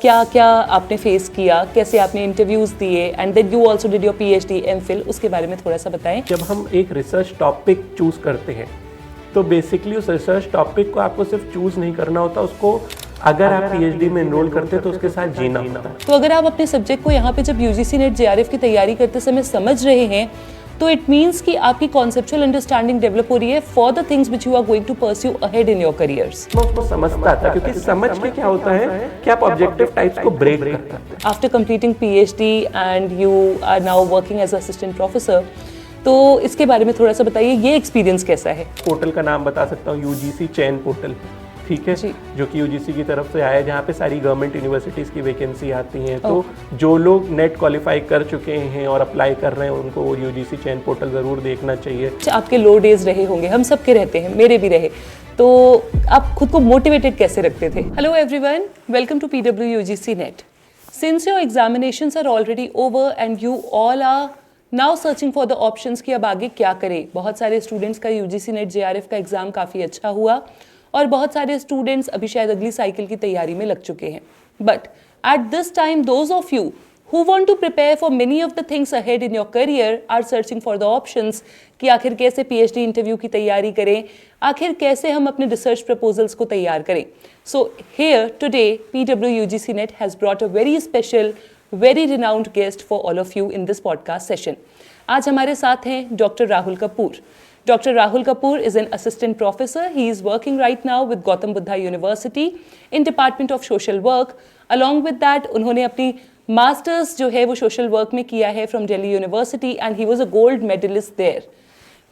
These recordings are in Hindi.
क्या क्या आपने फेस किया, कैसे आपने इंटरव्यूज दिए and then you also did your PhD MPhil, उसके बारे में थोड़ा सा बताएं। जब हम एक रिसर्च टॉपिक चूज़ करते हैं तो बेसिकली उस रिसर्च टॉपिक को आपको सिर्फ चूज़ नहीं करना होता, उसको अगर आप पीएचडी में एनरोल करते हैं तो उसके साथ जीना होता है। तो अगर आप अपने सब्जेक्ट को यहाँ पे जब यूजीसी नेट जेआरएफ की तैयारी करते समय समझ रहे हैं तो इट मीन्स कि आपकी कॉन्सेप्चुअल अंडरस्टैंडिंग डेवलप हो रही है for the things which you are going to pursue ahead in your careers. मैं उसको समझता था क्योंकि समझ के क्या होता है कि आप ऑब्जेक्टिव टाइप्स को ब्रेक करते हैं। After completing PhD and you are now working as assistant professor, तो इसके बारे में थोड़ा सा बताइए, ये एक्सपीरियंस कैसा है? पोर्टल का नाम बता सकता हूँ, यूजीसी चैन पोर्टल, ठीक है, जो कि यूजीसी की तरफ से आया है, जहाँ पे सारी गवर्नमेंट यूनिवर्सिटीज़ की वैकेंसी आती हैं। तो जो लोग नेट क्वालिफाई कर चुके हैं और अप्लाई कर रहे हैं उनको वो यूजीसी चैन पोर्टल ज़रूर देखना चाहिए। आपके लो डेज रहे होंगे, हम सबके रहते हैं, मेरे भी रहे, तो आप खुद को मोटिवेटेड कैसे रखते थे? Hello everyone, welcome to PW UGC NET. Since your examinations are already over and you all are now searching for the options कि अब आगे क्या करें। बहुत सारे स्टूडेंट्स का यूजीसी नेट जेआरएफ का एग्जाम काफ़ी अच्छा हुआ और बहुत सारे स्टूडेंट्स अभी शायद अगली साइकिल की तैयारी में लग चुके हैं। But at this time those of you who want to prepare for many of the things ahead in your career are searching for the options कि आखिर कैसे पीएचडी इंटरव्यू की तैयारी करें, आखिर कैसे हम अपने रिसर्च प्रपोजल्स को तैयार करें। So here today PW UGC Net has brought a very special, very renowned guest for all of you in this podcast session. आज हमारे साथ हैं doctor Rahul Kapoor. Dr. Rahul Kapoor is an assistant professor. He is working right now with Gautam Buddha University in Department of Social Work. Along with that, उन्होंने अपनी मास्टर्स जो है वो सोशल वर्क में किया है from Delhi university and he was a gold medalist there.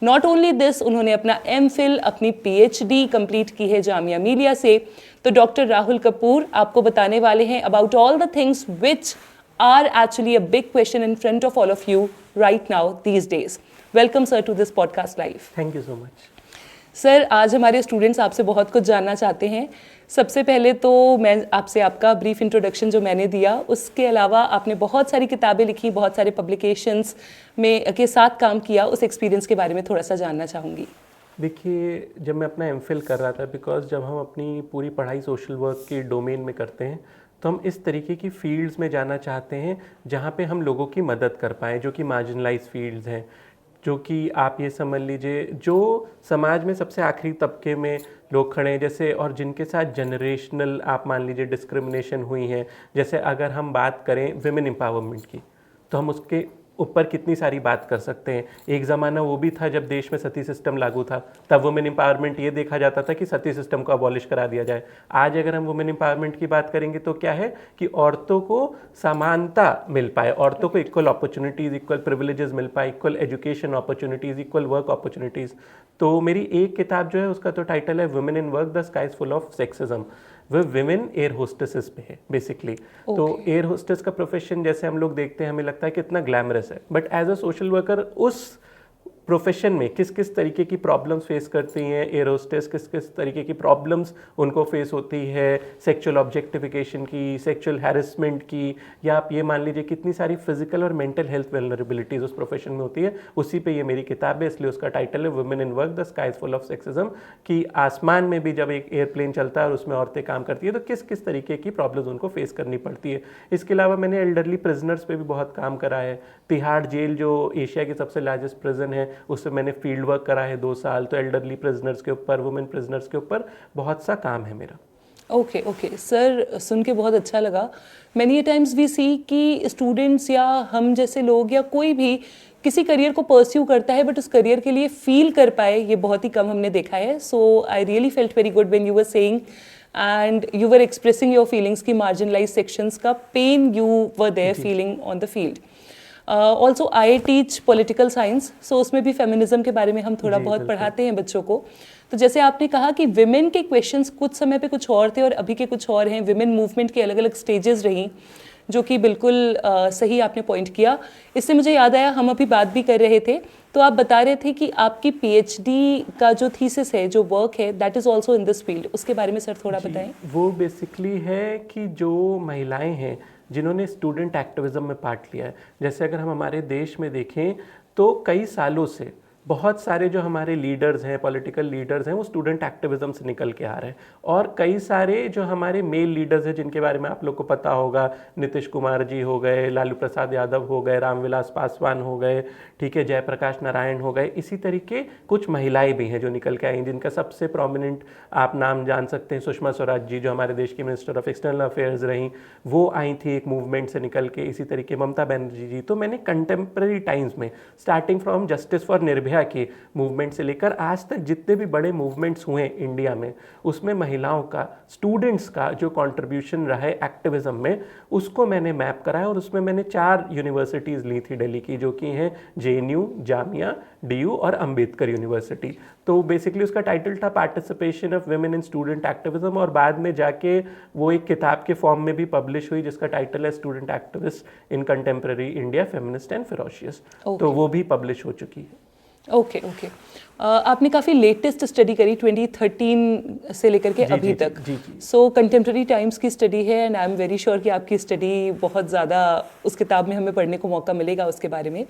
Not only this, उन्होंने अपना एमफिल, अपनी पीएचडी कंप्लीट की है जामिया मिलिया से। तो डॉक्टर राहुल कपूर आपको बताने वाले हैं about all the things which are actually a big question in front of all of you right now these days. Welcome sir to this podcast live. Thank you so much sir. आज हमारे स्टूडेंट्स आपसे बहुत कुछ जानना चाहते हैं। सबसे पहले तो मैं आपसे आपका ब्रीफ इंट्रोडक्शन जो मैंने दिया, उसके अलावा आपने बहुत सारी किताबें लिखी, बहुत सारे पब्लिकेशंस में के साथ काम किया, उस एक्सपीरियंस के बारे में थोड़ा सा जानना चाहूँगी। देखिए, जब मैं अपना एमफिल कर रहा था, बिकॉज जब हम अपनी पूरी पढ़ाई सोशल वर्क के डोमेन में करते हैं तो हम इस तरीके की फील्ड्स में जाना चाहते हैं जहाँ पे हम लोगों की मदद कर पाएँ, जो कि मार्जिनलाइज फील्ड्स हैं, जो कि आप ये समझ लीजिए जो समाज में सबसे आखिरी तबके में लोग खड़े हैं, जैसे, और जिनके साथ जनरेशनल आप मान लीजिए डिस्क्रिमिनेशन हुई है। जैसे अगर हम बात करें विमेन एम्पावरमेंट की तो हम उसके ऊपर कितनी सारी बात कर सकते हैं। एक ज़माना वो भी था जब देश में सती सिस्टम लागू था, तब वुमेन एम्पावरमेंट ये देखा जाता था कि सती सिस्टम को अबॉलिश करा दिया जाए। आज अगर हम वुमेन एम्पावरमेंट की बात करेंगे तो क्या है कि औरतों को समानता मिल पाए, औरतों को इक्वल अपॉर्चुनिटीज़, इक्वल प्रिविलेजेस मिल पाए, equal education opportunities, equal work opportunities. तो मेरी एक किताब जो है उसका तो टाइटल है women in work, the sky is full of sexism. वह विमेन एयर होस्टेसेस पे है बेसिकली। तो एयर होस्टेस का प्रोफेशन जैसे हम लोग देखते हैं हमें लगता है कितना ग्लैमरस है, but as a social worker उस प्रोफेशन में किस किस तरीके की प्रॉब्लम्स फेस करती हैं एयर होस्टेस, किस किस तरीके की प्रॉब्लम्स उनको फेस होती है, सेक्सुअल ऑब्जेक्टिफिकेशन की, सेक्सुअल हैरेसमेंट की, या आप ये मान लीजिए कितनी सारी फिजिकल और मेंटल हेल्थ वेलनरेबिलिटीज उस प्रोफेशन में होती है, उसी पे ये मेरी किताब है। इसलिए उसका टाइटल है women in work, the sky is full of sexism. कि आसमान में भी जब एक एयरप्लेन चलता है और उसमें औरतें काम करती है तो किस किस तरीके की प्रॉब्लम्स उनको फेस करनी पड़ती है। इसके अलावा मैंने एल्डरली प्रिजनर्स पे भी बहुत काम करा है। तिहाड़ जेल जो एशिया की सबसे लार्जेस्ट प्रिजन है, उसमें मैंने फील्ड वर्क करा है 2 साल। तो एल्डरली प्रिजनर्स के ऊपर, वुमेन प्रिजनर्स के ऊपर बहुत सा काम है मेरा। ओके सर, सुन के बहुत अच्छा लगा। मैनी टाइम्स वी सी कि स्टूडेंट्स या हम जैसे लोग या कोई भी किसी करियर को परस्यू करता है बट उस करियर के लिए फील कर पाए, ये बहुत ही कम हमने देखा है। So I really felt very good when you were saying and you were expressing your feelings की मार्जिनलाइज सेक्शंस का pain you were there feeling on the field. Also I teach political science, so उसमें भी फेमिनिज्म के बारे में हम थोड़ा बहुत पढ़ाते हैं बच्चों को। तो जैसे आपने कहा कि विमेन के क्वेश्चंस कुछ समय पे कुछ और थे और अभी के कुछ और हैं, विमेन मूवमेंट के अलग अलग स्टेजेस रही, जो कि बिल्कुल सही आपने पॉइंट किया। इससे मुझे याद आया, हम अभी बात भी कर रहे थे तो आप बता रहे थे कि आपकी पीएचडी का जो थीसिस है, जो वर्क है, that is also in this field. उसके बारे में सर थोड़ा बताएं। वो बेसिकली है कि जो महिलाएं हैं जिन्होंने स्टूडेंट एक्टिविज्म में पार्ट लिया है, जैसे अगर हम हमारे देश में देखें तो कई सालों से बहुत सारे जो हमारे लीडर्स हैं, पॉलिटिकल लीडर्स हैं, वो स्टूडेंट एक्टिविज्म से निकल के आ रहे हैं। और कई सारे जो हमारे मेल लीडर्स हैं जिनके बारे में आप लोग को पता होगा, नीतीश कुमार जी हो गए, लालू प्रसाद यादव हो गए, रामविलास पासवान हो गए, ठीक है, जयप्रकाश नारायण हो गए, इसी तरीके कुछ महिलाएं भी हैं जो निकल के आई, जिनका सबसे प्रोमिनेंट आप नाम जान सकते हैं सुषमा स्वराज जी, जो हमारे देश की मिनिस्टर ऑफ एक्सटर्नल अफेयर्स रहीं, वो आई थी एक मूवमेंट से निकल के। इसी तरीके ममता बनर्जी जी। तो मैंने कंटेम्प्रेरी टाइम्स में starting from justice for Nirbhaya के मूवमेंट से लेकर आज तक जितने भी बड़े मूवमेंट्स हुए इंडिया में, उसमें महिलाओं का, स्टूडेंट्स का जो कंट्रीब्यूशन रहा है एक्टिविज्म में, उसको मैंने मैप करा है। और उसमें मैंने 4 यूनिवर्सिटीज़ ली थी दिल्ली की, जो कि हैं JNU, जामिया, DU और अंबेडकर यूनिवर्सिटी। तो बेसिकली उसका टाइटल था participation of women in student activism, और बाद में जाके वो एक किताब के फॉर्म में भी पब्लिश हुई जिसका टाइटल है student activist in contemporary India, feminist and ferocious. तो वो भी पब्लिश हो चुकी है। Okay okay. आपने काफ़ी लेटेस्ट स्टडी करी 2013 से लेकर के अभी तक। सो कंटेम्प्रेरी टाइम्स की स्टडी है, and I am very sure कि आपकी स्टडी बहुत ज़्यादा उस किताब में हमें पढ़ने को मौका मिलेगा उसके बारे में।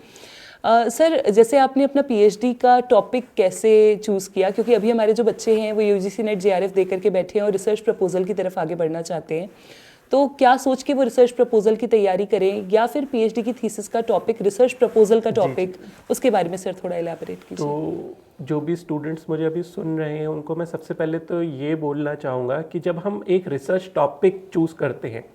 सर, जैसे आपने अपना PhD का टॉपिक कैसे चूज़ किया, क्योंकि अभी हमारे जो बच्चे हैं वो UGC नेट JRF दे करके बैठे हैं और रिसर्च प्रपोजल की तरफ आगे बढ़ना चाहते हैं, तो क्या सोच के वो रिसर्च प्रपोजल की तैयारी करें, या फिर PhD की थीसिस का टॉपिक, रिसर्च प्रपोजल का टॉपिक, उसके बारे में सर थोड़ा एलैबोरेट कीजिए। तो जो भी स्टूडेंट्स मुझे अभी सुन रहे हैं उनको मैं सबसे पहले तो ये बोलना चाहूँगा कि जब हम एक रिसर्च टॉपिक चूज़ करते हैं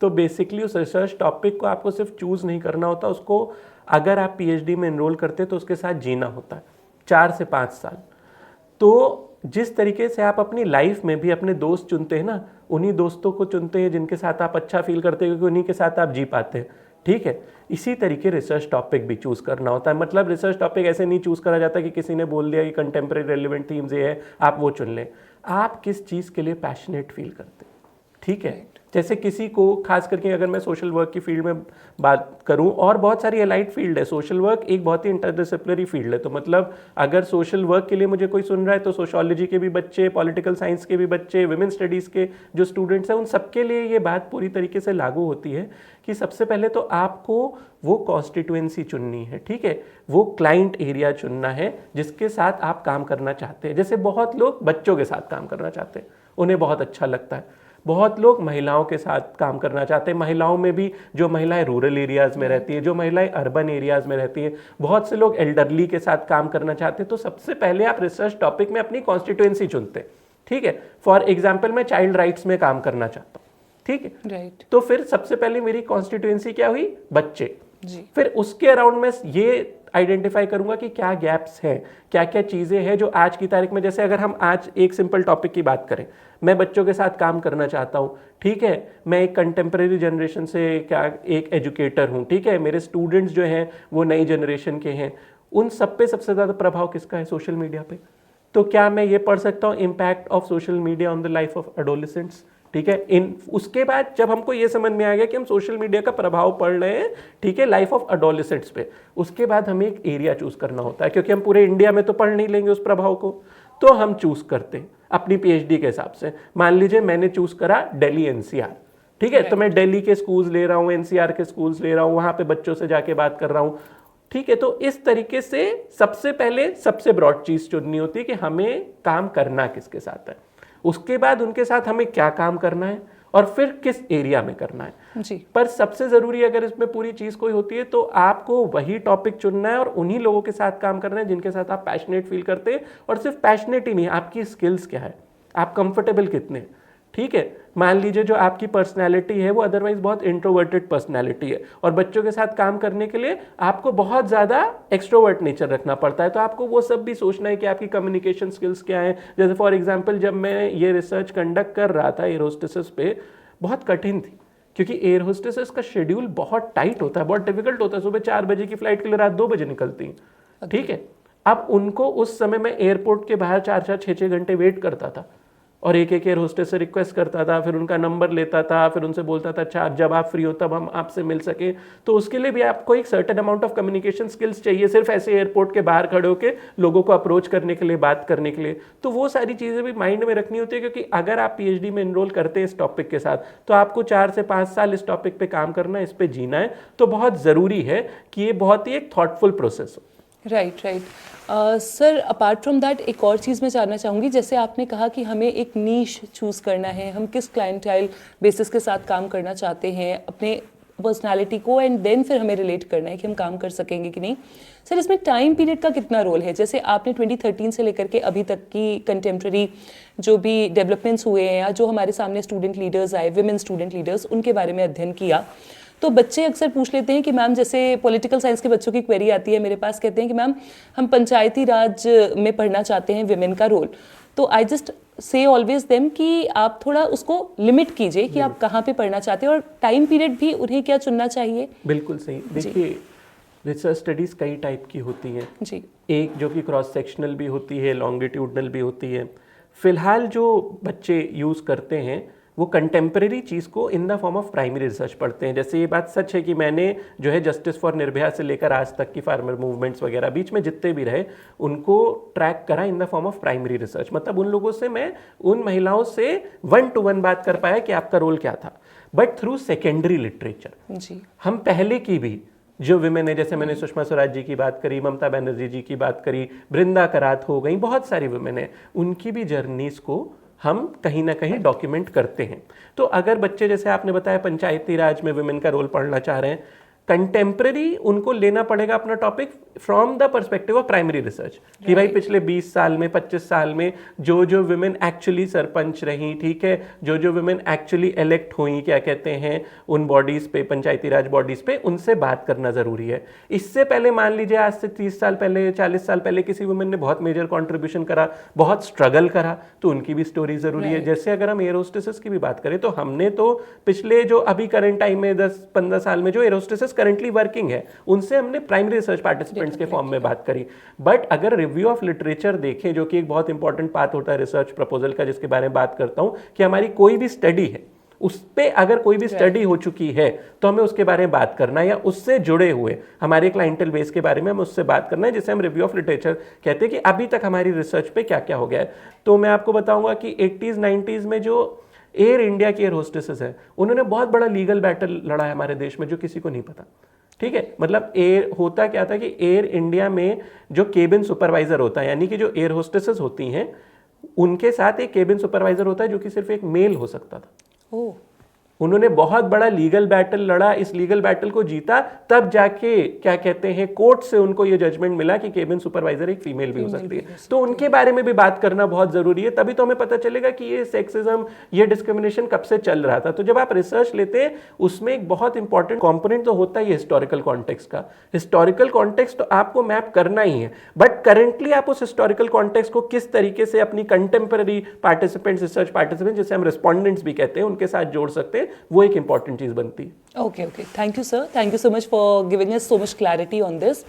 तो बेसिकली उस रिसर्च टॉपिक को आपको सिर्फ चूज़ नहीं करना होता, उसको अगर आप PhD में एनरोल करते हैं तो उसके साथ जीना होता है 4 से 5 साल। तो जिस तरीके से आप अपनी लाइफ में भी अपने दोस्त चुनते हैं ना, उन्हीं दोस्तों को चुनते हैं जिनके साथ आप अच्छा फील करते हैं, क्योंकि उन्हीं के साथ आप जी पाते हैं, ठीक है। इसी तरीके रिसर्च टॉपिक भी चूज़ करना होता है। मतलब रिसर्च टॉपिक ऐसे नहीं चूज़ करा जाता कि किसी ने बोल दिया कि कंटेम्प्रेरी रेलिवेंट थीम्स ये है, आप वो चुन लें। आप किस चीज़ के लिए पैशनेट फील करते हैं, ठीक है। जैसे किसी को, खास करके अगर मैं सोशल वर्क की फील्ड में बात करूं, और बहुत सारी अलाइड फील्ड है, सोशल वर्क एक बहुत ही इंटरडिसिप्लिनरी फील्ड है। तो मतलब अगर सोशल वर्क के लिए मुझे कोई सुन रहा है तो सोशोलॉजी के भी बच्चे, पॉलिटिकल साइंस के भी बच्चे, वुमेन स्टडीज़ के जो स्टूडेंट्स हैं, उन सबके लिए ये बात पूरी तरीके से लागू होती है कि सबसे पहले तो आपको वो कॉन्स्टिट्यूएंसी चुननी है, ठीक है, वो क्लाइंट एरिया चुनना है जिसके साथ आप काम करना चाहते हैं। जैसे बहुत लोग बच्चों के साथ काम करना चाहते हैं, उन्हें बहुत अच्छा लगता है। बहुत लोग महिलाओं के साथ काम करना चाहते हैं, महिलाओं में भी जो महिलाएं रूरल एरियाज़ में रहती हैं, जो महिलाएं अर्बन एरियाज़ में रहती हैं, बहुत से लोग एल्डरली के साथ काम करना चाहते हैं। तो सबसे पहले आप रिसर्च टॉपिक में अपनी कॉन्स्टिट्यूएंसी चुनते हैं, ठीक है। फॉर एग्जाम्पल मैं चाइल्ड राइट्स में काम करना चाहता हूँ, ठीक है, राइट। तो फिर सबसे पहले मेरी कॉन्स्टिट्यूएंसी क्या हुई, बच्चे जी। फिर उसके अराउंड में ये आइडेंटिफाई करूंगा कि क्या गैप्स हैं, क्या क्या चीज़ें हैं जो आज की तारीख में, जैसे अगर हम आज एक सिंपल टॉपिक की बात करें, मैं बच्चों के साथ काम करना चाहता हूँ, ठीक है, मैं एक कंटेम्प्रेरी जनरेशन से क्या एक एजुकेटर हूँ, ठीक है, मेरे स्टूडेंट्स जो हैं वो नई जनरेशन के हैं, उन सब पे सबसे ज़्यादा प्रभाव किसका है, सोशल मीडिया पे। तो क्या मैं ये पढ़ सकता हूँ impact of social media on the life of adolescents, ठीक है। इन उसके बाद जब हमको ये समझ में आ गया कि हम सोशल मीडिया का प्रभाव पढ़ रहे हैं, ठीक है, लाइफ ऑफ एडोलेसेंट्स पे, उसके बाद हमें एक एरिया चूज करना होता है, क्योंकि हम पूरे इंडिया में तो पढ़ नहीं लेंगे उस प्रभाव को, तो हम चूज करते हैं अपनी PhD के हिसाब से। मान लीजिए मैंने चूज करा दिल्ली NCR, ठीक है, तो मैं दिल्ली के स्कूल्स ले रहा हूँ, NCR के स्कूल्स ले रहा हूँ, वहाँ पे बच्चों से जाके बात कर रहा हूँ, ठीक है। तो इस तरीके से सबसे पहले सबसे ब्रॉड चीज चुननी होती है कि हमें काम करना किसके साथ है, उसके बाद उनके साथ हमें क्या काम करना है, और फिर किस एरिया में करना है जी। पर सबसे ज़रूरी अगर इसमें पूरी चीज़ कोई होती है तो आपको वही टॉपिक चुनना है और उन्हीं लोगों के साथ काम करना है जिनके साथ आप पैशनेट फील करते हैं। और सिर्फ पैशनेट ही नहीं, आपकी स्किल्स क्या है, आप कंफर्टेबल कितने, ठीक है। मान लीजिए जो आपकी पर्सनैलिटी है वो अदरवाइज बहुत इंट्रोवर्टेड पर्सनैलिटी है, और बच्चों के साथ काम करने के लिए आपको बहुत ज़्यादा एक्सट्रोवर्ट नेचर रखना पड़ता है, तो आपको वो सब भी सोचना है कि आपकी कम्युनिकेशन स्किल्स क्या है। जैसे फॉर एग्जांपल जब मैं ये रिसर्च कंडक्ट कर रहा था एयर होस्टेसेस पे, बहुत कठिन थी, क्योंकि एयर होस्टेसेस का शेड्यूल बहुत टाइट होता है, बहुत डिफिकल्ट होता है। सुबह 4 बजे की फ्लाइट के लिए रात 2 बजे निकलती हैं, ठीक है। अब उनको उस समय मैं एयरपोर्ट के बाहर 4-4, 6-6 घंटे वेट करता था, और एक एक एयर होस्टेस से रिक्वेस्ट करता था, फिर उनका नंबर लेता था, फिर उनसे बोलता था अच्छा जब आप फ्री हो तब हम आपसे मिल सके। तो उसके लिए भी आपको एक certain amount of communication skills चाहिए, सिर्फ ऐसे एयरपोर्ट के बाहर खड़े होकर लोगों को अप्रोच करने के लिए, बात करने के लिए। तो वो सारी चीज़ें भी माइंड में रखनी होती है, क्योंकि अगर आप PhD में एनरोल करते हैं इस टॉपिक के साथ, तो आपको 4 से 5 साल इस टॉपिक पर काम करना है, इस पर जीना है। तो बहुत ज़रूरी है कि ये बहुत ही एक थॉटफुल प्रोसेस हो। Right right. Sir apart from that एक और चीज़ मैं जानना चाहूँगी, जैसे आपने कहा कि हमें एक नीश चूज़ करना है, हम किस क्लाइंटाइल बेसिस के साथ काम करना चाहते हैं अपने पर्सनालिटी को, एंड देन फिर हमें रिलेट करना है कि हम काम कर सकेंगे कि नहीं। सर इसमें टाइम पीरियड का कितना रोल है? जैसे आपने 2013 से लेकर के अभी तक की कंटेम्प्रेरी जो भी डेवलपमेंट्स हुए हैं या जो हमारे सामने स्टूडेंट लीडर्स आए, विमेन स्टूडेंट लीडर्स, उनके बारे में अध्ययन किया, तो बच्चे अक्सर पूछ लेते हैं कि मैम, जैसे पॉलिटिकल साइंस के बच्चों की क्वेरी आती है मेरे पास, कहते हैं कि मैम हम पंचायती राज में पढ़ना चाहते हैं विमेन का रोल। तो I just say always them कि आप थोड़ा उसको लिमिट कीजिए कि आप कहाँ पे पढ़ना चाहते हैं और टाइम पीरियड भी उन्हें क्या चुनना चाहिए। बिल्कुल सही। देखिए, रिसर्च स्टडीज़ कई टाइप की होती हैं जी। एक जो कि क्रॉस सेक्शनल भी होती है, लॉन्गिट्यूडनल भी होती है। फिलहाल जो बच्चे यूज़ करते हैं वो कंटेम्प्रेरी चीज़ को in the form of primary research पढ़ते हैं। जैसे ये बात सच है कि मैंने जो है जस्टिस फॉर निर्भया से लेकर आज तक की फार्मर मूवमेंट्स वगैरह बीच में जितने भी रहे उनको ट्रैक करा in the form of primary research. मतलब उन लोगों से मैं, उन महिलाओं से 1-to-1 बात कर पाया कि आपका रोल क्या था। बट थ्रू सेकेंडरी लिटरेचर जी। हम पहले की भी जो विमेन है, जैसे मैंने सुषमा स्वराज जी की बात करी, ममता बनर्जी जी की बात करी, बृंदा करात हो गई, बहुत सारी विमेन है, उनकी भी जर्नीज को हम कहीं ना कहीं डॉक्यूमेंट करते हैं। तो अगर बच्चे, जैसे आपने बताया, पंचायती राज में विमेन का रोल पढ़ना चाह रहे हैं, कंटेम्प्रेरी उनको लेना पड़ेगा अपना topic from the perspective of primary research कि भाई पिछले 20 साल में, 25 साल में जो जो विमेन एक्चुअली सरपंच रही, ठीक है, जो जो विमेन एक्चुअली इलेक्ट हुई, क्या कहते हैं, उन बॉडीज पे, पंचायती राज बॉडीज पे, उनसे बात करना जरूरी है। इससे पहले मान लीजिए आज से 30 साल पहले, 40 साल पहले किसी वुमेन ने बहुत मेजर कॉन्ट्रीब्यूशन करा, बहुत स्ट्रगल करा, तो उनकी भी स्टोरी जरूरी है। जैसे अगर हम एयर होस्टेसेस की भी बात करें तो हमने तो पिछले जो अभी करंट टाइम में 10-15 साल में जो एयर होस्टेसेस करंटली वर्किंग है उनसे हमने प्राइमरी रिसर्च पार्टिसिपेंट्स के फॉर्म में बात करी। बट अगर रिव्यू ऑफ लिटरेचर देखें, जो कि एक बहुत इंपॉर्टेंट पार्ट होता है रिसर्च प्रपोजल का, जिसके बारे में बात करता हूं, कि हमारी कोई भी स्टडी है उस पे अगर कोई भी स्टडी हो चुकी है तो हमें उसके बारे में बात करना है, या उससे जुड़े हुए हमारे क्लाइंटल बेस के बारे में हमें उससे बात करना है, जिसे हम रिव्यू ऑफ लिटरेचर कहते हैं कि अभी तक हमारी रिसर्च पे क्या क्या हो गया है। तो मैं आपको बताऊंगा कि 80s 90s में जो एयर इंडिया की एयर होस्टेसेस है उन्होंने बहुत बड़ा लीगल बैटल लड़ा है हमारे देश में, जो किसी को नहीं पता। ठीक है, मतलब एयर होता क्या था कि एयर इंडिया में जो केबिन सुपरवाइजर होता है, यानी कि जो एयर होस्टेसेस होती हैं उनके साथ एक केबिन सुपरवाइजर होता है जो कि सिर्फ एक मेल हो सकता था। ओह। उन्होंने बहुत बड़ा लीगल बैटल लड़ा, इस लीगल बैटल को जीता, तब जाके क्या कहते हैं कोर्ट से उनको ये जजमेंट मिला कि केबिन सुपरवाइजर एक फीमेल भी हो सकती है। तो उनके बारे में भी बात करना बहुत जरूरी है, तभी तो हमें पता चलेगा कि ये सेक्सिज्म, ये डिस्क्रिमिनेशन कब से चल रहा था। तो जब आप रिसर्च लेते हैं उसमें एक बहुत इंपॉर्टेंट कॉम्पोनेंट तो होता ही है हिस्टोरिकल कॉन्टेक्स्ट का। हिस्टोरिकल कॉन्टेक्स्ट तो आपको मैप करना ही है, बट करेंटली आप उस हिस्टोरिकल कॉन्टेक्स्ट को किस तरीके से अपनी कंटेम्पररी पार्टिसिपेंट्स, रिसर्च पार्टिसिपेंट्स, जिसे हम रिस्पॉन्डेंट्स भी कहते हैं, उनके साथ जोड़ सकते हैं, वो एक इंपॉर्टेंट चीज बनती है। Okay okay, thank you sir, thank you so much for giving us so much clarity on this.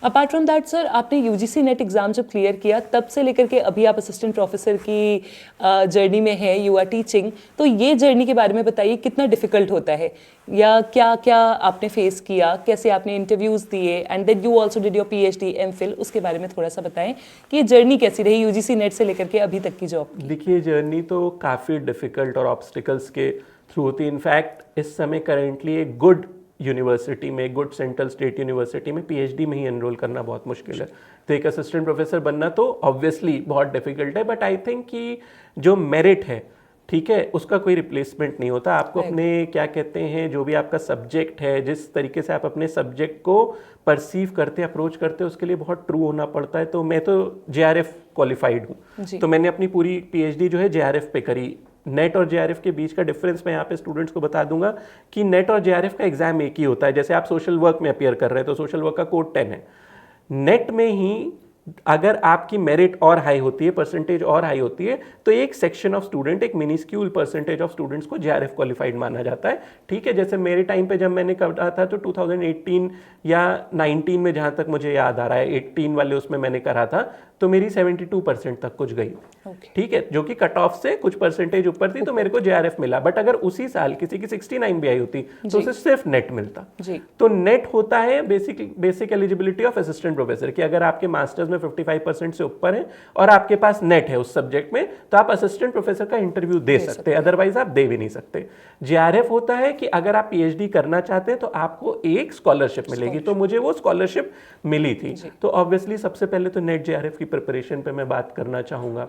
Apart from that sir, आपने यूजीसी नेट एग्जाम जब क्लियर किया तब से लेकर के अभी आप असिस्टेंट प्रोफेसर की जर्नी में है, यू आर टीचिंग, तो ये जर्नी के बारे में बताइए, कितना डिफिकल्ट होता है या क्या क्या आपने फेस किया, कैसे आपने इंटरव्यूज़ दिए, and then you also did your PhD MPhil, उसके बारे में थोड़ा सा बताएं कि ये जर्नी कैसी रही यूजीसी नेट से लेकर के अभी तक की जॉब। देखिए, जर्नी तो काफ़ी डिफिकल्ट और ऑब्स्टिकल्स के थ्रू होती है। इनफैक्ट इस समय करेंटली एक गुड यूनिवर्सिटी में, गुड सेंट्रल स्टेट यूनिवर्सिटी में PhD में ही एनरोल करना बहुत मुश्किल है। तो एक असिस्टेंट प्रोफेसर बनना तो ऑब्वियसली बहुत डिफिकल्ट है, बट आई थिंक कि जो मेरिट है, ठीक है, उसका कोई रिप्लेसमेंट नहीं होता। आपको अपने क्या कहते हैं, जो भी आपका सब्जेक्ट है, जिस तरीके से आप अपने सब्जेक्ट को परसीव करते, अप्रोच करते, उसके लिए बहुत ट्रू होना पड़ता है। तो मैं तो JRF क्वालिफाइड हूँ, तो मैंने अपनी पूरी PhD जो है JRF पे करी। नेट और JRF के बीच का डिफरेंस मैं यहाँ पे स्टूडेंट्स को बता दूंगा कि नेट और JRF का एग्जाम एक ही होता है। जैसे आप सोशल वर्क में अपीयर कर रहे हैं तो सोशल वर्क का कोड 10 है। नेट में ही अगर आपकी मेरिट और हाई होती है, परसेंटेज और हाई होती है, तो एक सेक्शन ऑफ स्टूडेंट, एक मिनिस्क्यूल परसेंटेज ऑफ स्टूडेंट्स को JRF क्वालिफाइड माना जाता है। ठीक है, जैसे मेरे टाइम पे जब मैंने करा था तो 2018 या 19 में, जहाँ तक मुझे याद आ रहा है 18 वाले उसमें मैंने करा था, तो मेरी 72% तक कुछ गई थी। Okay. ठीक है, जो कि कट ऑफ से कुछ परसेंटेज ऊपर थी, तो मेरे को JRF मिला। बट अगर उसी साल किसी की 69 भी आई होती तो उसे सिर्फ नेट मिलता। तो नेट होता है basic eligibility of assistant professor, कि अगर आपके मास्टर्स में 55% से ऊपर है और आपके पास नेट है उस सब्जेक्ट में, तो आप असिस्टेंट प्रोफेसर का इंटरव्यू दे सकते हैं, अदरवाइज आप दे भी नहीं सकते। JRF होता है कि अगर आप PhD करना चाहते हैं तो आपको एक स्कॉलरशिप मिलेगी, तो मुझे वो स्कॉलरशिप मिली थी। तो ऑब्वियसली सबसे पहले तो नेट JRF की प्रिपरेशन पे मैं बात करना चाहूँगा।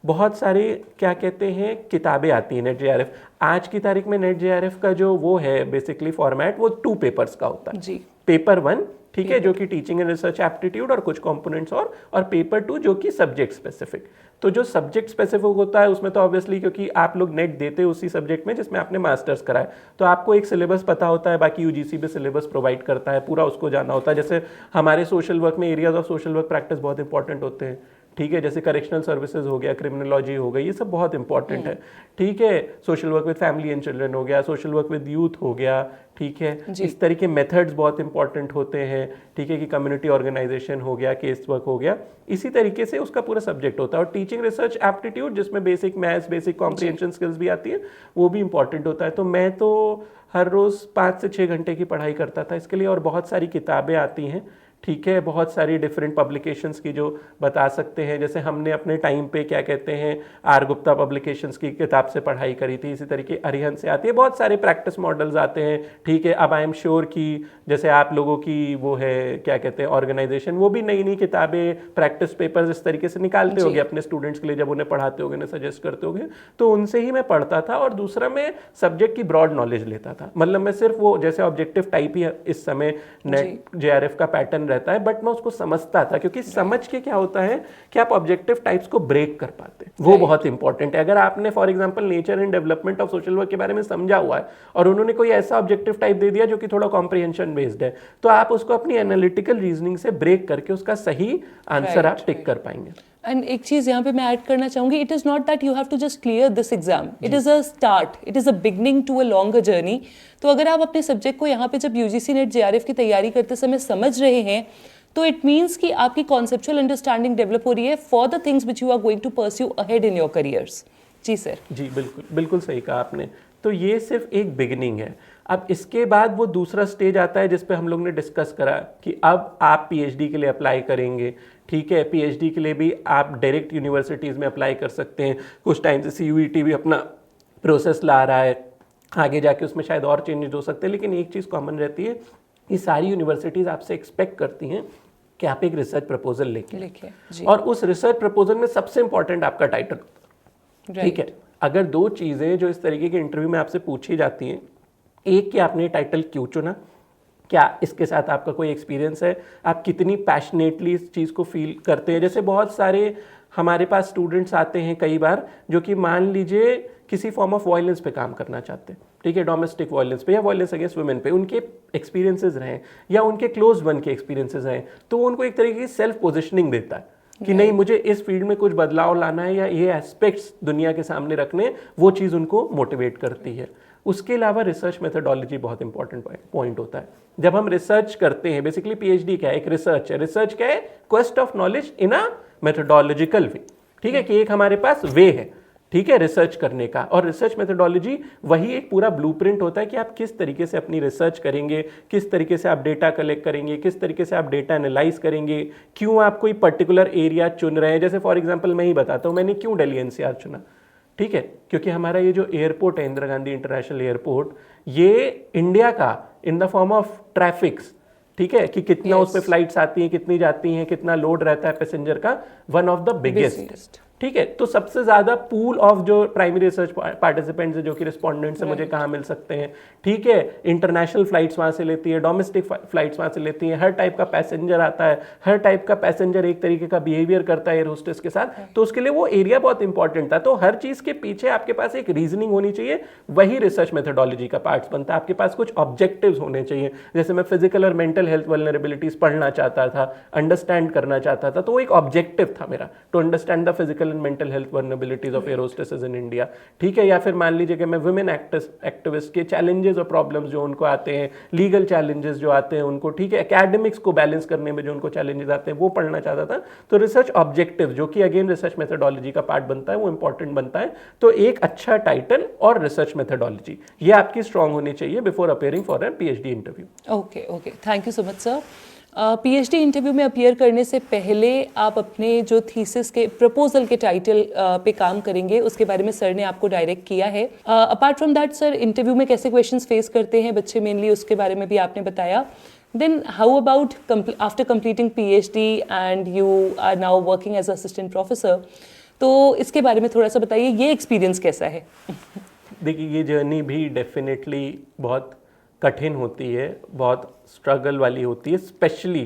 बहुत सारी क्या कहते हैं किताबें आती हैं नेट JRF। आज की तारीख में नेट JRF का जो वो है बेसिकली फॉर्मेट, वो 2 पेपर्स का होता है जी। पेपर 1, ठीक है, जो कि टीचिंग एंड रिसर्च एप्टीट्यूड और कुछ कंपोनेंट्स, और पेपर 2 जो कि सब्जेक्ट स्पेसिफिक। तो जो सब्जेक्ट स्पेसिफिक होता है उसमें तो ऑब्वियसली क्योंकि आप लोग नेट देते हो उसी सब्जेक्ट में जिसमें आपने मास्टर्स करा है, तो आपको एक सिलेबस पता होता है, बाकी UGC भी सिलेबस प्रोवाइड करता है, पूरा उसको जाना होता है। जैसे हमारे सोशल वर्क में areas of social work practice बहुत इंपॉर्टेंट होते हैं, ठीक है, जैसे करेक्शनल सर्विसेज हो गया, क्रिमिनोलॉजी हो गई, ये सब बहुत इंपॉर्टेंट है, ठीक है। Social work with family and children हो गया, सोशल वर्क विद यूथ हो गया, ठीक है। इस तरह के मेथड्स बहुत इंपॉर्टेंट होते हैं, ठीक है, कि कम्युनिटी ऑर्गेनाइजेशन हो गया, केस वर्क हो गया, इसी तरीके से उसका पूरा सब्जेक्ट होता है। और टीचिंग रिसर्च एप्टीट्यूड जिसमें basic maths, basic comprehension skills भी आती है, वो भी इंपॉर्टेंट होता है। तो मैं तो हर रोज़ 5 से 6 घंटे की पढ़ाई करता था इसके लिए, और बहुत सारी किताबें आती हैं, ठीक है, बहुत सारी डिफरेंट पब्लिकेशंस की जो बता सकते हैं। जैसे हमने अपने टाइम पे क्या कहते हैं आर गुप्ता पब्लिकेशंस की किताब से पढ़ाई करी थी, इसी तरीके अरिहंत से आती है, बहुत सारे प्रैक्टिस मॉडल्स आते हैं, ठीक है। अब आई एम श्योर कि जैसे आप लोगों की वो है क्या कहते हैं ऑर्गेनाइजेशन, वो भी नई नई किताबें, प्रैक्टिस पेपर्स इस तरीके से निकालते होगे अपने स्टूडेंट्स के लिए, जब उन्हें पढ़ाते होगे, उन्हें सजेस्ट करते होगे, तो उनसे ही मैं पढ़ता था। और दूसरा मैं सब्जेक्ट की ब्रॉड नॉलेज लेता था, मतलब मैं सिर्फ वो जैसे ऑब्जेक्टिव टाइप ही इस समय नेट JRF का पैटर्न रहता है, बट मैं उसको समझता था, क्योंकि समझ के क्या होता है कि आप ऑब्जेक्टिव टाइप्स को ब्रेक कर पाते हैं, वो बहुत इंपॉर्टेंट है। अगर आपने for example nature and development of social work के बारे में समझा हुआ है और उन्होंने कोई ऐसा ऑब्जेक्टिव टाइप दे दिया जो कि थोड़ा कॉम्प्रिहेंशन बेस्ड है, तो आप उसको अपनी एनालिटिकल रीजनिंग से ब्रेक करके उसका सही आंसर आप टिक कर पाएंगे। एंड एक चीज़ यहाँ पे मैं ऐड करना चाहूँगी, it is not that you have to just clear this exam, it is a start, it is a beginning to a longer journey. तो अगर आप अपने सब्जेक्ट को यहाँ पे जब UGC नेट JRF की तैयारी करते समय समझ रहे हैं, तो इट मीन्स कि आपकी कॉन्सेप्चुअल अंडरस्टैंडिंग डेवलप हो रही है for the things which you are going to pursue ahead in your careers. जी सर। जी बिल्कुल बिल्कुल सही कहा आपने। तो ये सिर्फ एक बिगिनिंग है। अब इसके बाद वो दूसरा स्टेज आता है जिस पे हम लोग ने डिस्कस करा कि अब आप PhD के लिए अप्लाई करेंगे, ठीक है। PhD के लिए भी आप डायरेक्ट यूनिवर्सिटीज़ में अप्लाई कर सकते हैं। कुछ टाइम से CUET भी अपना प्रोसेस ला रहा है, आगे जाके उसमें शायद और चेंजेस हो सकते हैं, लेकिन एक चीज़ कॉमन रहती है, ये सारी यूनिवर्सिटीज़ आपसे एक्सपेक्ट करती हैं कि आप एक रिसर्च प्रपोजल लेके और उस रिसर्च प्रपोजल में सबसे इंपॉर्टेंट आपका टाइटल होता है, ठीक है। अगर 2 चीज़ें जो इस तरीके के इंटरव्यू में आपसे पूछी जाती हैं, एक कि आपने टाइटल क्यों चुना, क्या इसके साथ आपका कोई एक्सपीरियंस है, आप कितनी पैशनेटली इस चीज़ को फील करते हैं। जैसे बहुत सारे हमारे पास स्टूडेंट्स आते हैं कई बार जो कि मान लीजिए किसी फॉर्म ऑफ वायलेंस पे काम करना चाहते हैं, ठीक है, डोमेस्टिक वायलेंस पे या वायलेंस अगेंस्ट वुमेन पे, उनके एक्सपीरियंसेस रहे या उनके क्लोज वन के एक्सपीरियंसेस रहे, तो उनको एक तरीके की सेल्फ पोजिशनिंग देता है कि नहीं मुझे इस फील्ड में कुछ बदलाव लाना है या ये एस्पेक्ट्स दुनिया के सामने रखने, वो चीज़ उनको मोटिवेट करती है। उसके अलावा रिसर्च मेथोडोलॉजी बहुत इंपॉर्टेंट पॉइंट होता है। जब हम रिसर्च करते हैं, बेसिकली PhD क्या है, एक रिसर्च है। रिसर्च क्या है, quest of knowledge in a methodological way, ठीक है, कि एक हमारे पास वे है, ठीक है, रिसर्च करने का। और रिसर्च मेथोडोलॉजी वही एक पूरा ब्लूप्रिंट होता है कि आप किस तरीके से अपनी रिसर्च करेंगे, किस तरीके से आप डेटा कलेक्ट करेंगे, किस तरीके से आप डेटा एनालाइज करेंगे, क्यों आप कोई पर्टिकुलर एरिया चुन रहे हैं। जैसे फॉर एग्जांपल मैं ही बताता हूँ, मैंने क्यों दिल्ली NCR चुना, ठीक है, क्योंकि हमारा ये जो एयरपोर्ट है इंदिरा गांधी इंटरनेशनल एयरपोर्ट, ये इंडिया का in the form of traffics, ठीक है, कि कितना उस पर फ्लाइट्स आती हैं, कितनी जाती हैं, कितना लोड रहता है पैसेंजर का, वन ऑफ द बिगेस्ट, ठीक है। तो सबसे ज्यादा पूल ऑफ जो प्राइमरी रिसर्च पार्टिसिपेंट्स है, जो कि रिस्पोंडेंट्स है, मुझे कहाँ मिल सकते हैं, ठीक है। इंटरनेशनल फ्लाइट्स वहाँ से लेती है, डोमेस्टिक फ्लाइट्स वहाँ से लेती हैं, हर टाइप का पैसेंजर आता है, हर टाइप का पैसेंजर एक तरीके का बिहेवियर करता है एयर होस्टेस के साथ, तो उसके लिए वो एरिया बहुत इंपॉर्टेंट था। तो हर चीज़ के पीछे आपके पास एक रीजनिंग होनी चाहिए, वही रिसर्च मेथोडोलॉजी का पार्ट्स बनता है। आपके पास कुछ ऑब्जेक्टिव्स होने चाहिए, जैसे मैं फिजिकल और मेंटल हेल्थ वल्नरेबिलिटीज पढ़ना चाहता था, अंडरस्टैंड करना चाहता था, तो वो एक ऑब्जेक्टिव था मेरा, to understand the physical physical and mental health vulnerabilities of air hostesses in India, ठीक है, या फिर मान लीजिए कि मैं वुमेन एक्टिविस्ट के चैलेंजेस और प्रॉब्लम्स जो उनको आते हैं, लीगल चैलेंजेस जो आते हैं उनको, ठीक है, एकेडमिक्स को बैलेंस करने में जो उनको चैलेंजेस आते हैं वो पढ़ना चाहता था। तो रिसर्च ऑब्जेक्टिव जो कि अगेन रिसर्च मेथोडोलॉजी का पार्ट बनता है वो इंपॉर्टेंट बनता है। तो एक अच्छा टाइटल और रिसर्च मेथोडोलॉजी ये आपकी स्ट्रांग होनी चाहिए before appearing for an PhD interview. Okay okay, thank you so much sir. PhD interview में अपीयर करने से पहले आप अपने जो थीसिस के प्रपोजल के टाइटल पे काम करेंगे, उसके बारे में सर ने आपको डायरेक्ट किया है। Apart from that sir, interview में कैसे क्वेश्चंस फेस करते हैं बच्चे मेनली, उसके बारे में भी आपने बताया। Then how about after completing PhD and you are now working as assistant professor, तो इसके बारे में थोड़ा सा बताइए, ये एक्सपीरियंस कैसा है? देखिए, ये जर्नी भी डेफिनेटली बहुत कठिन होती है, बहुत स्ट्रगल वाली होती है, स्पेशली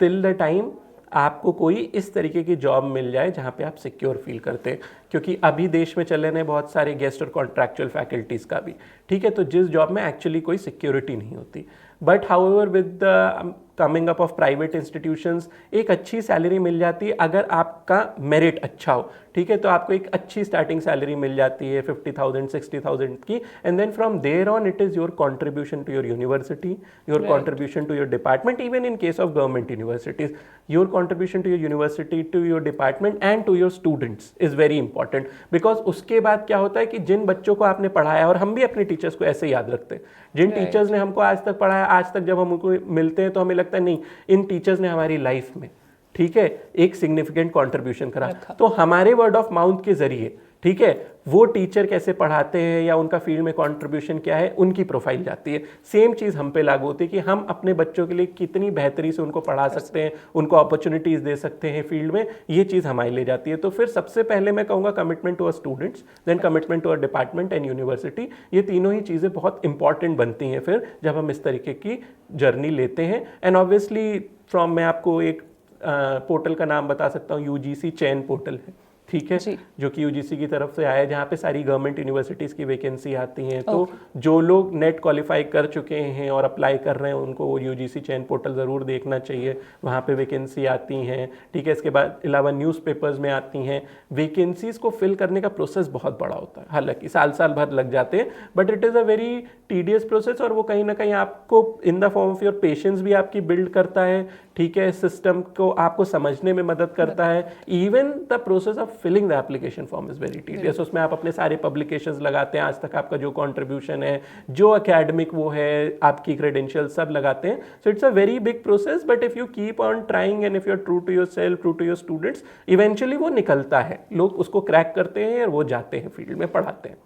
टिल द टाइम आपको कोई इस तरीके की जॉब मिल जाए जहाँ पे आप सिक्योर फील करते हैं, क्योंकि अभी देश में चले हैं बहुत सारे गेस्ट और कॉन्ट्रैक्चुअल फैकल्टीज़ का भी, ठीक है, तो जिस जॉब में एक्चुअली कोई सिक्योरिटी नहीं होती। But however with the coming up of private institutions एक अच्छी सैलरी मिल जाती है अगर आपका मेरिट अच्छा हो, ठीक है, तो आपको एक अच्छी स्टार्टिंग सैलरी मिल जाती है 50,000 60,000 की, and then from there on it is your contribution to your university, your contribution to your department, even in case of government universities your contribution to your university, to your department and to your students is very important. Because उसके बाद क्या होता है कि जिन बच्चों को आपने पढ़ाया, और हम भी अपने टीचर्स को ऐसे याद रखते हैं, जिन टीचर्स ने हमको आज तक पढ़ाया, आज तक जब हम उनको मिलते हैं तो हमें लगता है नहीं, इन टीचर्स ने हमारी लाइफ में, ठीक है, एक सिग्निफिकेंट कंट्रीब्यूशन करा। तो हमारे वर्ड ऑफ माउथ के जरिए, ठीक है, वो टीचर कैसे पढ़ाते हैं या उनका फील्ड में कंट्रीब्यूशन क्या है, उनकी प्रोफाइल जाती है। सेम चीज़ हम पे लागू होती है कि हम अपने बच्चों के लिए कितनी बेहतरी से उनको पढ़ा सकते हैं, उनको अपॉर्चुनिटीज़ दे सकते हैं फील्ड में, ये चीज़ हमारे लिए जाती है। तो फिर सबसे पहले मैं कहूँगा commitment to our students, then commitment to our department and university, ये तीनों ही चीज़ें बहुत इंपॉर्टेंट बनती हैं फिर जब हम इस तरीके की जर्नी लेते हैं। एंड ऑब्वियसली फ्रॉम, मैं आपको एक पोर्टल का नाम बता सकता हूँ, यूजीसी चैन पोर्टल है, ठीक है, जो कि यूजीसी की तरफ से आया है, जहाँ पे सारी गवर्नमेंट यूनिवर्सिटीज़ की वैकेंसी आती हैं। तो जो लोग नेट क्वालिफाई कर चुके हैं और अप्लाई कर रहे हैं उनको वो यूजीसी चैन पोर्टल ज़रूर देखना चाहिए, वहाँ पे वैकेंसी आती हैं, ठीक है। इसके बाद अलावा न्यूज़पेपर्स में आती हैं। वैकेंसीज़ को फिल करने का प्रोसेस बहुत बड़ा होता है, हालांकि साल भर लग जाते हैं, but it is a very tedious process, और वो कहीं ना कहीं आपको in the form of your patience भी आपकी बिल्ड करता है, ठीक है, सिस्टम को आपको समझने में मदद करता है। Even the process of filling the application form is very tedious, उसमें आप अपने सारे पब्लिकेशंस लगाते हैं, आज तक आपका जो कंट्रीब्यूशन है, जो एकेडमिक वो है, आपकी क्रेडेंशियल सब लगाते हैं। So it's a very big process, but if you keep on trying and if you are true to your self, true to your students, eventually वो निकलता है, लोग उसको क्रैक करते हैं और वो जाते हैं फील्ड में, पढ़ाते हैं।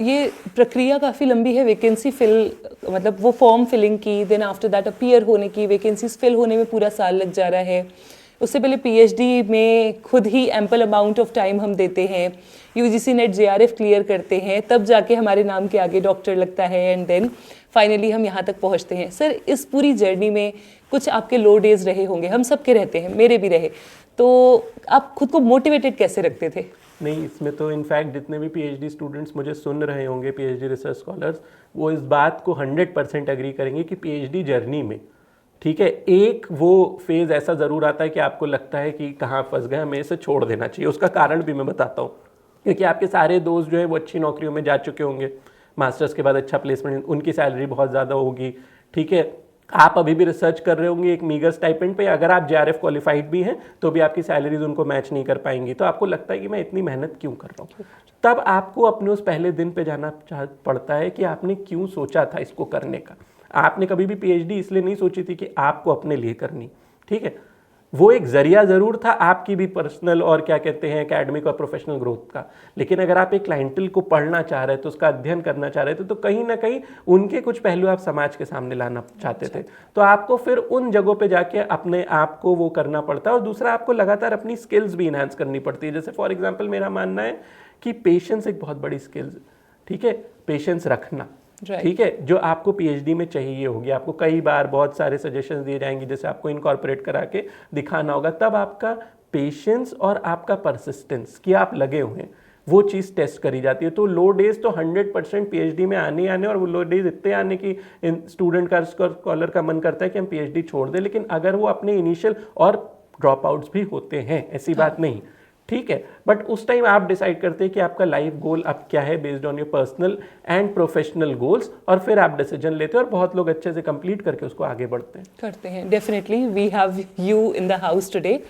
ये प्रक्रिया काफ़ी लंबी है, वैकेंसी फिल, मतलब वो फॉर्म फिलिंग की, देन आफ्टर दैट अपीयर होने की, वैकेंसीज फिल होने में पूरा साल लग जा रहा है। उससे पहले पीएचडी में खुद ही एम्पल अमाउंट ऑफ टाइम हम देते हैं, यूजीसी नेट जेआरएफ क्लियर करते हैं, तब जाके हमारे नाम के आगे डॉक्टर लगता है, एंड देन फाइनली हम यहाँ तक पहुँचते हैं। सर, इस पूरी जर्नी में कुछ आपके लो डेज रहे होंगे, हम सबके रहते हैं, मेरे भी रहे, तो आप खुद को मोटिवेटेड कैसे रखते थे? नहीं, इसमें तो इनफैक्ट जितने भी पीएचडी स्टूडेंट्स मुझे सुन रहे होंगे, पीएचडी रिसर्च स्कॉलर्स, वो इस बात को 100% एग्री करेंगे कि पीएचडी जर्नी में, ठीक है, एक वो फेज़ ऐसा ज़रूर आता है कि आपको लगता है कि कहाँ फंस गए, हमें इसे छोड़ देना चाहिए। उसका कारण भी मैं बताता हूँ, क्योंकि आपके सारे दोस्त जो है वो अच्छी नौकरियों में जा चुके होंगे, मास्टर्स के बाद अच्छा प्लेसमेंट, उनकी सैलरी बहुत ज़्यादा होगी, ठीक है, आप अभी भी रिसर्च कर रहे होंगे एक मीगर स्टाइपेंड पे, अगर आप जेआरएफ क्वालिफाइड भी हैं तो भी आपकी सैलरीज उनको मैच नहीं कर पाएंगी। तो आपको लगता है कि मैं इतनी मेहनत क्यों कर रहा हूँ, तब आपको अपने उस पहले दिन पे जाना पड़ता है कि आपने क्यों सोचा था इसको करने का। आपने कभी भी पीएचडी इसलिए नहीं सोची थी कि आपको अपने लिए करनी, ठीक है, वो एक जरिया ज़रूर था आपकी भी पर्सनल और क्या कहते हैं एकेडमिक और प्रोफेशनल ग्रोथ का, लेकिन अगर आप एक क्लाइंटल को पढ़ना चाह रहे थे, तो उसका अध्ययन करना चाह रहे थे, तो कहीं ना कहीं उनके कुछ पहलू आप समाज के सामने लाना चाहते थे, तो आपको फिर उन जगहों पे जाके अपने आप को वो करना पड़ता है। और दूसरा, आपको लगातार अपनी स्किल्स भी इन्हांस करनी पड़ती है। जैसे फॉर एग्जाम्पल मेरा मानना है कि पेशेंस एक बहुत बड़ी स्किल्स, ठीक है, पेशेंस रखना, ठीक है, जो आपको पीएचडी में चाहिए होगी। आपको कई बार बहुत सारे सजेशंस दिए जाएंगे, जैसे आपको इनकॉर्पोरेट करा के दिखाना होगा, तब आपका पेशेंस और आपका परसिस्टेंस कि आप लगे हुए हैं, वो चीज़ टेस्ट करी जाती है। तो लो डेज तो 100% पीएचडी में आने और वो लो डेज इतने आने की स्टूडेंट का, स्कॉलर का मन करता है कि हम पीएचडी छोड़ दें, लेकिन अगर वो अपने इनिशियल, और ड्रॉप आउट्स भी होते हैं, ऐसी बात नहीं, ठीक है, बट उस टाइम आप डिसाइड करते हैं कि आपका लाइफ गोल अब क्या है based on your personal and professional goals, और फिर आप डिसीजन लेते हैं और बहुत लोग अच्छे से कंप्लीट करके उसको आगे बढ़ते हैं। करते हैं, definitely we have you in the house today.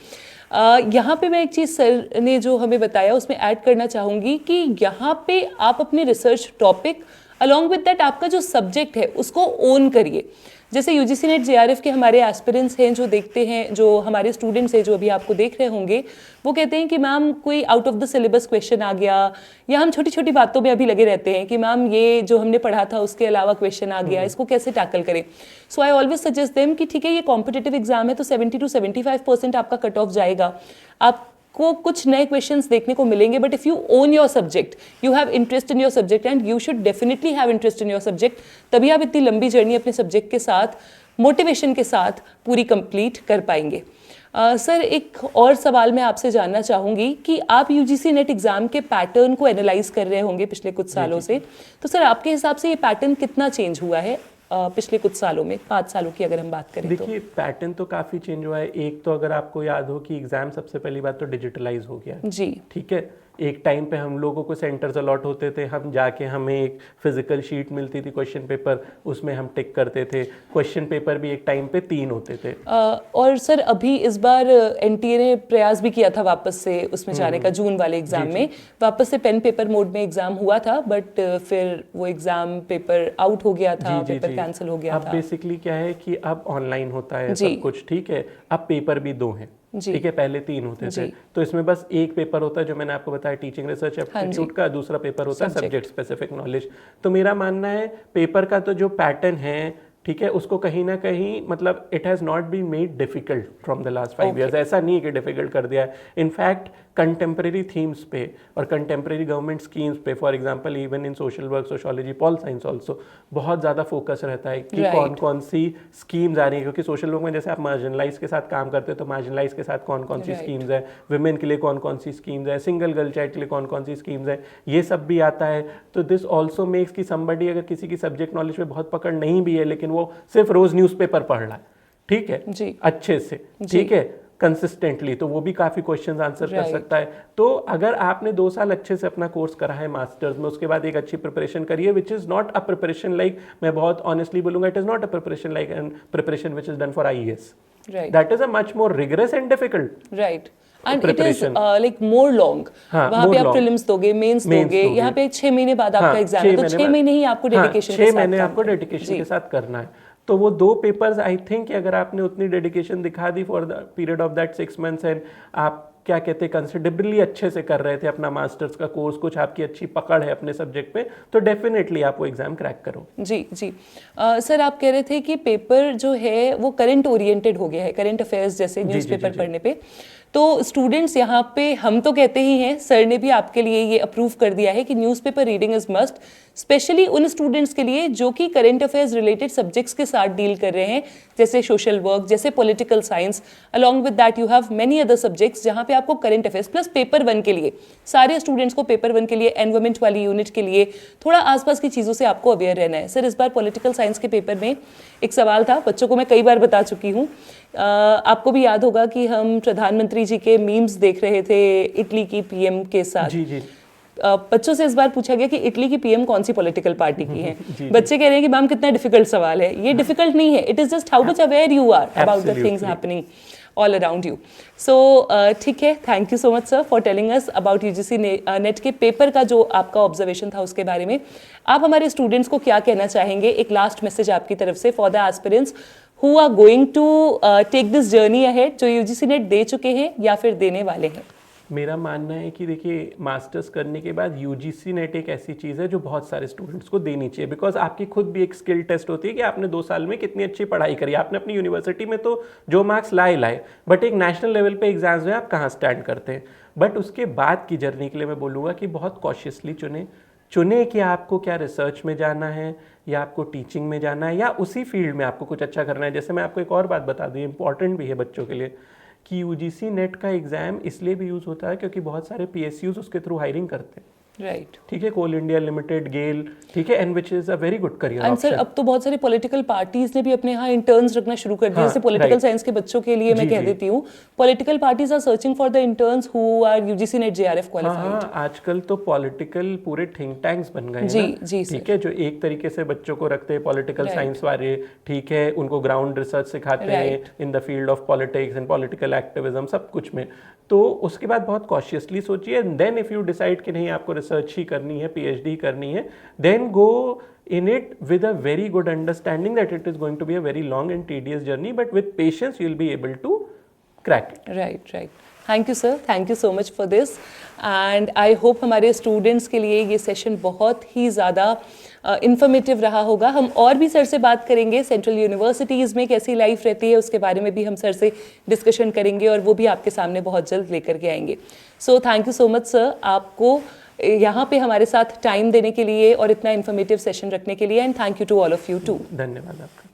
यहाँ पे मैं एक चीज़ सर ने जो हमें बताया उसमें ऐड करना चाहूँगी कि यहाँ पे आप अपने research topic along with that आपका जो सब्जेक्ट है उसको ओन करिए। जैसे यूजीसी नेट जेआरएफ के हमारे एस्पिरेंट्स हैं जो देखते हैं, जो हमारे स्टूडेंट्स हैं जो अभी आपको देख रहे होंगे, वो कहते हैं कि मैम कोई out of the syllabus question आ गया, या हम छोटी छोटी बातों में अभी लगे रहते हैं कि मैम ये जो हमने पढ़ा था उसके अलावा क्वेश्चन आ गया, इसको कैसे टैकल करें। सो आई ऑलवेज सजेस्ट देम कि ठीक है ये कॉम्पिटिटिव एग्जाम है तो 70 to 75% आपका कट ऑफ जाएगा, आपको कुछ नए क्वेश्चंस देखने को मिलेंगे, but if you own your subject, you have interest in your subject and you should definitely have interest in your subject, तभी आप इतनी लंबी जर्नी अपने सब्जेक्ट के साथ मोटिवेशन के साथ पूरी कंप्लीट कर पाएंगे। सर एक और सवाल मैं आपसे जानना चाहूँगी कि आप यूजीसी नेट एग्ज़ाम के पैटर्न को एनालाइज कर रहे होंगे पिछले कुछ सालों से, तो सर आपके हिसाब से ये पैटर्न कितना चेंज हुआ है पिछले कुछ सालों में, 5 सालों की अगर हम बात करें? देखिए पैटर्न तो काफ़ी चेंज हुआ है। एक तो अगर आपको याद हो कि एग्ज़ाम सबसे पहली बात तो डिजिटलाइज हो गया जी, ठीक है। एक टाइम पे हम लोगों को सेंटर्स अलॉट होते थे, हम जाके हमें एक फिजिकल शीट मिलती थी क्वेश्चन पेपर, उसमें हम टिक करते थे। क्वेश्चन पेपर भी एक टाइम पे 3 होते थे। और सर अभी इस बार एनटीए ने प्रयास भी किया था वापस से उसमें जाने का, जून वाले एग्जाम में वापस से पेन पेपर मोड में एग्जाम हुआ था, बट फिर वो एग्जाम पेपर आउट हो गया था, पेपर कैंसिल हो गया अब था। बेसिकली क्या है कि अब ऑनलाइन होता है सब कुछ, ठीक है। अब पेपर भी 2 हैं, ठीक है, पहले 3 होते थे, तो इसमें बस एक पेपर होता है जो मैंने आपको बताया टीचिंग रिसर्च एप्टीट्यूड का, दूसरा पेपर होता है सब्जेक्ट स्पेसिफिक नॉलेज। तो मेरा मानना है पेपर का तो जो पैटर्न है, ठीक है, उसको कहीं ना कहीं मतलब it has not been made difficult from the last 5 years। ऐसा नहीं है कि डिफिकल्ट कर दिया है। इनफैक्ट कंटेम्प्रेरी थीम्स पे और कंटेम्प्रेरी गवर्नमेंट स्कीम्स पे, for example even in social work, sociology, pol science also, बहुत ज़्यादा फोकस रहता है कि कौन कौन सी स्कीम्स आ रही है। क्योंकि सोशल वर्क में जैसे आप मार्जिनलाइज के साथ काम करते हैं तो मार्जिनलाइज के साथ कौन कौन सी स्कीम्स है, विमेन के लिए कौन कौन सी स्कीम्स है, सिंगल गर्ल चाइल्ड के लिए कौन कौन सी स्कीम्स है, ये सब भी आता है। तो दिस ऑल्सो मेक्स कि समबडी अगर किसी की सब्जेक्ट नॉलेज में बहुत पकड़ नहीं भी है लेकिन वो सिर्फ रोज न्यूज़पेपर पढ़ रहा है, ठीक है, अच्छे से, ठीक है, कंसिस्टेंटली, तो वो भी काफ़ी क्वेश्चंस आंसर कर सकता है। तो अगर आपने 2 साल अच्छे से अपना कोर्स करा है मास्टर्स में, उसके बाद एक अच्छी प्रिपरेशन करिए, which is not a preparation like, मैं बहुत ऑनेस्टली बोलूँगा, it is not a preparation like an preparation which is done for IAS। That is a much more rigorous and difficult. Right, and it is like more long. वहाँ पे आप प्रीलिम्स दोगे, मेंस दोगे, यहाँ पे 6 महीने बाद आपका एग्जाम है, तो 6 महीने ही आपको डेडिकेशन के साथ 6 महीने आपको डेडिकेशन के साथ करना है। तो वो 2 पेपर्स आई थिंक अगर आपने उतनी डेडिकेशन दिखा दी for the period of that 6 months and आप क्या कहते हैं कंसिडरेबली अच्छे से कर रहे थे अपना मास्टर्स का कोर्स, कुछ आपकी अच्छी पकड़ है अपने सब्जेक्ट पे, तो डेफिनेटली आप वो एग्जाम क्रैक करो। जी जी। सर आप कह रहे थे कि पेपर जो है वो करंट ओरिएंटेड हो गया है, करंट अफेयर्स जैसे न्यूज़पेपर पढ़ने पे, तो स्टूडेंट्स यहाँ पे हम तो कहते ही हैं, सर ने भी आपके लिए ये अप्रूव कर दिया है कि newspaper reading is must, specially उन स्टूडेंट्स के लिए जो कि करंट अफेयर्स रिलेटेड सब्जेक्ट्स के साथ डील कर रहे हैं, जैसे सोशल वर्क, जैसे political science, along with that you have many other subjects जहाँ पे आपको करंट अफेयर्स प्लस पेपर 1 के लिए, सारे स्टूडेंट्स को पेपर 1 के लिए, एनवायरमेंट वाली यूनिट के लिए थोड़ा आसपास की चीज़ों से आपको अवेयर रहना है। सर इस बार पॉलिटिकल साइंस के पेपर में एक सवाल था, बच्चों को मैं कई बार बता चुकी हूँ, आपको भी याद होगा कि हम प्रधानमंत्री जी के मीम्स देख रहे थे इटली की पीएम के साथ। जी जी। बच्चों से इस बार पूछा गया कि इटली की पीएम कौन सी पॉलिटिकल पार्टी की है। बच्चे कह रहे हैं कि मैम कितना डिफिकल्ट सवाल है। ये डिफिकल्ट नहीं है, it is just how much aware you are about the things happening all around you. So ठीक है, thank you so much sir for telling us about UGC NET के पेपर का जो आपका ऑब्जर्वेशन था उसके बारे में। आप हमारे स्टूडेंट्स को क्या कहना चाहेंगे, एक लास्ट मैसेज आपकी तरफ से for the aspirants who are going to take this journey ahead, जो यूजीसी नेट दे चुके हैं या फिर देने वाले हैं? मेरा मानना है कि देखिए मास्टर्स करने के बाद यूजीसी नेट एक ऐसी चीज़ है जो बहुत सारे स्टूडेंट्स को देनी चाहिए, बिकॉज आपकी खुद भी एक स्किल टेस्ट होती है कि आपने 2 साल में कितनी अच्छी पढ़ाई करी। आपने अपनी यूनिवर्सिटी में तो जो मार्क्स लाए, बट एक नेशनल लेवल पे एग्जाम्स में आप कहाँ स्टैंड करते हैं। बट उसके बाद की जर्नी के लिए मैं बोलूँगा कि बहुत कॉशियसली चुने कि आपको क्या रिसर्च में जाना है या आपको टीचिंग में जाना है या उसी फील्ड में आपको कुछ अच्छा करना है। जैसे मैं आपको एक और बात बता दूँ, इंपॉर्टेंट भी है बच्चों के लिए, कि यूजीसी नेट का एग्ज़ाम इसलिए भी यूज़ होता है क्योंकि बहुत सारे PSUs उसके थ्रू हायरिंग करते हैं। राइट। ठीक है, कोल इंडिया लिमिटेड, गेल, ठीक है, and which is a very good career and sir, अब तो बहुत सारे पॉलिटिकल पार्टीज ने भी अपने यहाँ इंटर्न्स रखना शुरू कर दिया। हाँ, जैसे पॉलिटिकल right. साइंस के बच्चों के लिए मैं जी, कह जी। देती हूँ, political parties are searching for the interns who are UGC NET JRF qualified. हाँ, आजकल तो पॉलिटिकल पूरे थिंक टैंक्स बन गए हैं जी, ना, जी, ठीक है, जो एक तरीके से बच्चों को रखते हैं पॉलिटिकल Right. साइंस वाले, ठीक है, उनको ग्राउंड रिसर्च सिखाते हैं Right. In the field of politics and political activism, सब कुछ में। तो उसके बाद बहुत कॉशियसली सोचिए, and then if you decide कि नहीं आपको रिसर्च ही करनी है, पीएचडी करनी है, then go in it with a very good understanding that it is going to be a very long and tedious journey, but with patience you will be able to crack it. Right right. Thank you sir, thank you so much for this, and I hope हमारे स्टूडेंट्स के लिए ये सेशन बहुत ही ज़्यादा इन्फॉर्मेटिव रहा होगा। हम और भी सर से बात करेंगे, सेंट्रल यूनिवर्सिटीज़ में कैसी लाइफ रहती है उसके बारे में भी हम सर से डिस्कशन करेंगे, और वो भी आपके सामने बहुत जल्द लेकर के आएंगे। So thank you so much sir, आपको यहाँ पे हमारे साथ टाइम देने के लिए और इतना इन्फॉर्मेटिव सेशन रखने के लिए, and thank you to all of you too. धन्यवाद आपका।